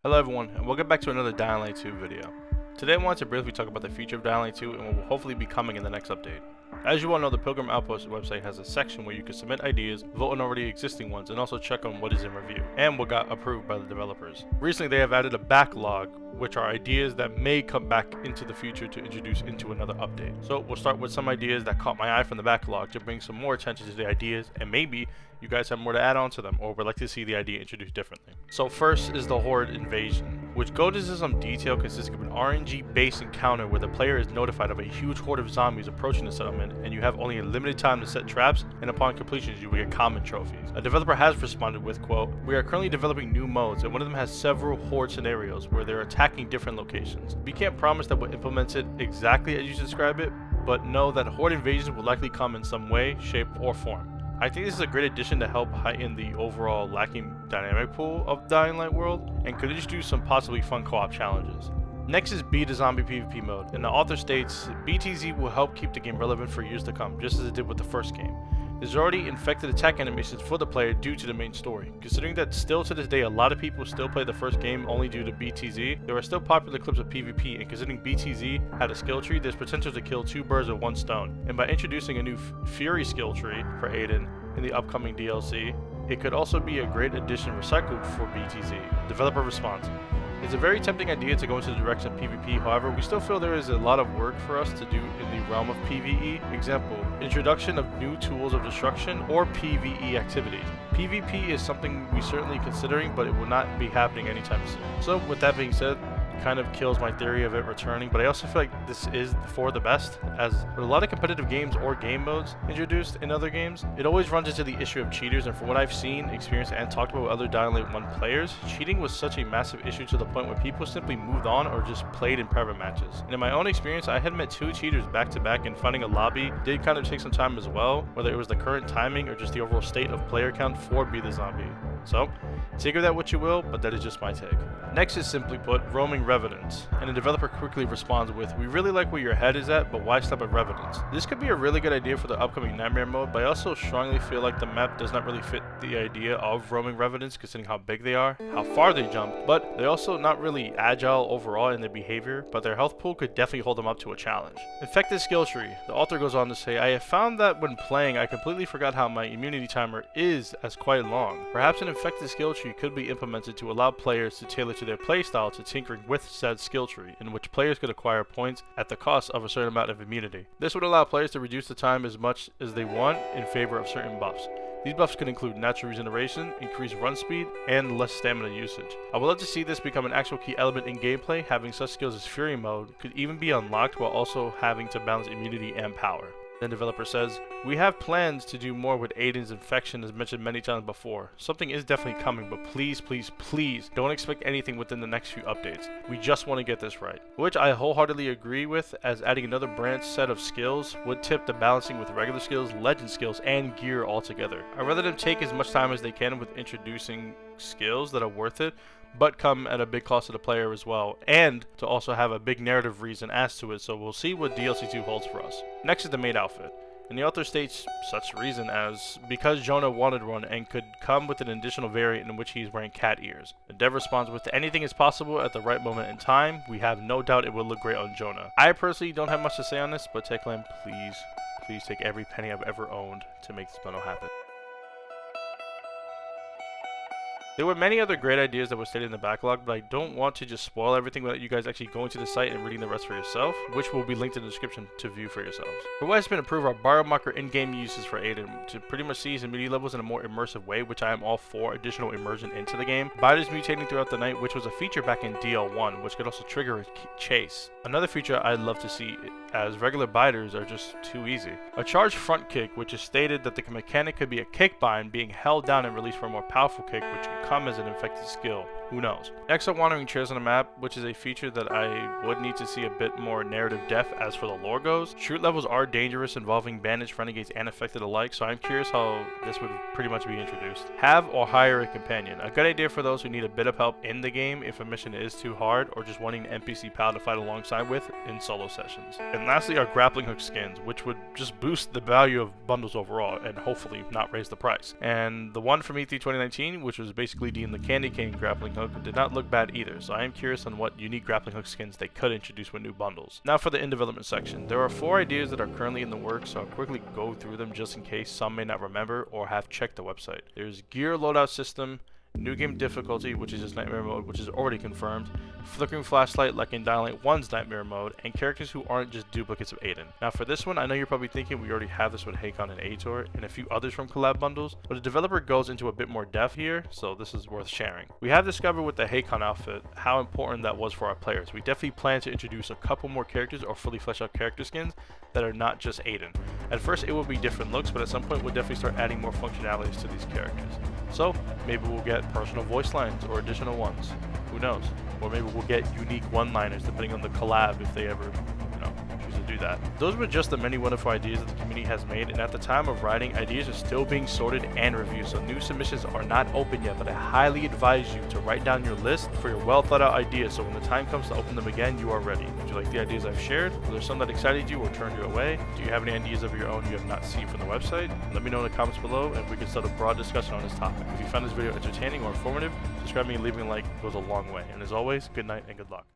Hello everyone, and welcome back to another Dying Light 2 video. Today I want to briefly talk about the future of Dying Light 2 and what will hopefully be coming in the next update. As you all know, the Pilgrim Outpost website has a section where you can submit ideas, vote on already existing ones, and also check on what is in review, and what got approved by the developers. Recently they have added a backlog, which are ideas that may come back into the future to introduce into another update. So we'll start with some ideas that caught my eye from the backlog to bring some more attention to the ideas, and maybe you guys have more to add on to them, or would like to see the idea introduced differently. So first is the Horde Invasion, which goes into some detail consisting of an RNG-based encounter where the player is notified of a huge horde of zombies approaching the settlement, and you have only a limited time to set traps, and upon completion you will get common trophies. A developer has responded with, quote, "We are currently developing new modes, and one of them has several horde scenarios where they're attacking different locations. We can't promise that we'll implement it exactly as you describe it, but know that horde invasions will likely come in some way, shape, or form." I think this is a great addition to help heighten the overall lacking dynamic pool of Dying Light world, and could introduce some possibly fun co-op challenges. Next is B to Zombie PvP mode, and the author states, BTZ will help keep the game relevant for years to come, just as it did with the first game. There's already infected attack animations for the player due to the main story. Considering that still to this day a lot of people still play the first game only due to BTZ, there are still popular clips of PvP, and considering BTZ had a skill tree, there's potential to kill two birds with one stone. And by introducing a new Fury skill tree for Aiden in the upcoming DLC, it could also be a great addition recycled for BTZ. Developer response. It's a very tempting idea to go into the direction of PvP, however, we still feel there is a lot of work for us to do in the realm of PvE. Example, introduction of new tools of destruction or PvE activities. PvP is something we're certainly considering, but it will not be happening anytime soon. So with that being said, kind of kills my theory of it returning, but I also feel like this is for the best, as with a lot of competitive games or game modes introduced in other games, it always runs into the issue of cheaters, and from what I've seen, experienced, and talked about with other Dying Light 1 players, cheating was such a massive issue to the point where people simply moved on or just played in private matches. And in my own experience, I had met two cheaters back to back, and finding a lobby did kind of take some time as well, whether it was the current timing or just the overall state of player count for Be the Zombie. So, take of that what you will, but that is just my take. Next is simply put, roaming revenants, and the developer quickly responds with, "We really like where your head is at, but why stop at revenants?" This could be a really good idea for the upcoming Nightmare mode, but I also strongly feel like the map does not really fit the idea of roaming revenants considering how big they are, how far they jump, but they're also not really agile overall in their behavior, but their health pool could definitely hold them up to a challenge. Infected skill tree. The author goes on to say, "I have found that when playing, I completely forgot how my immunity timer is as quite long. Perhaps an infected skill tree could be implemented to allow players to tailor to their playstyle to tinkering with said skill tree, in which players could acquire points at the cost of a certain amount of immunity. This would allow players to reduce the time as much as they want in favor of certain buffs. These buffs could include natural regeneration, increased run speed, and less stamina usage. I would love to see this become an actual key element in gameplay. Having such skills as Fury mode could even be unlocked while also having to balance immunity and power." The developer says, "We have plans to do more with Aiden's infection as mentioned many times before. Something is definitely coming, but please, please, please don't expect anything within the next few updates. We just want to get this right." Which I wholeheartedly agree with, as adding another branch set of skills would tip the balancing with regular skills, legend skills, and gear altogether. I'd rather them take as much time as they can with introducing skills that are worth it, but come at a big cost to the player as well, and to also have a big narrative reason as to it, so we'll see what DLC 2 holds for us. Next is the maid outfit, and the author states such reason as, "Because Jonah wanted one and could come with an additional variant in which he is wearing cat ears." The dev responds with, "Anything is possible at the right moment in time. We have no doubt it will look great on Jonah." I personally don't have much to say on this, but Techland, please take every penny I've ever owned to make this bundle happen. There were many other great ideas that were stated in the backlog, but I don't want to just spoil everything without you guys actually going to the site and reading the rest for yourself, which will be linked in the description to view for yourselves. For what has been approved are biomarker in-game uses for Aiden to pretty much see his immunity levels in a more immersive way, which I am all for additional immersion into the game. Biters mutating throughout the night, which was a feature back in DL1, which could also trigger a chase. Another feature I'd love to see, as regular biters are just too easy. A charged front kick, which is stated that the mechanic could be a kick bind being held down and released for a more powerful kick, which could come as an infected skill. Who knows? Extra wandering chairs on the map, which is a feature that I would need to see a bit more narrative depth as for the lore goes. Shoot levels are dangerous, involving bandits, renegades, and affected alike, so I'm curious how this would pretty much be introduced. Have or hire a companion. A good idea for those who need a bit of help in the game if a mission is too hard, or just wanting an NPC pal to fight alongside with in solo sessions. And lastly are grappling hook skins, which would just boost the value of bundles overall, and hopefully not raise the price. And the one from E3 2019, which was basically deemed the candy cane grappling hook, hook did not look bad either, so I am curious on what unique grappling hook skins they could introduce with new bundles. Now for the in development section, there are 4 ideas that are currently in the works, so I'll quickly go through them just in case some may not remember or have checked the website. There's gear loadout system, new game difficulty, which is just nightmare mode, which is already confirmed, flickering flashlight like in Dying Light 1's nightmare mode, and characters who aren't just duplicates of Aiden. Now for this one, I know you're probably thinking we already have this with Hakon and Aitor and a few others from collab bundles, but the developer goes into a bit more depth here, so this is worth sharing. We have discovered with the Hakon outfit how important that was for our players. We definitely plan to introduce a couple more characters or fully fleshed out character skins that are not just Aiden. At first it will be different looks, but at some point we'll definitely start adding more functionalities to these characters. So maybe we'll get personal voice lines or additional ones, who knows, or maybe we'll get unique one-liners depending on the collab if they ever choose to do that. Those were just the many wonderful ideas that the community has made, and at the time of writing, ideas are still being sorted and reviewed, so new submissions are not open yet, but I highly advise you to write down your list for your well thought out ideas so when the time comes to open them again, you are ready. Did you like the ideas I've shared? Were there some that excited you or turned you away? Do you have any ideas of your own you have not seen from the website? Let me know in the comments below and we can start a broad discussion on this topic. If you found this video entertaining or informative, subscribe me and leaving a like goes a long way. And as always, good night and good luck.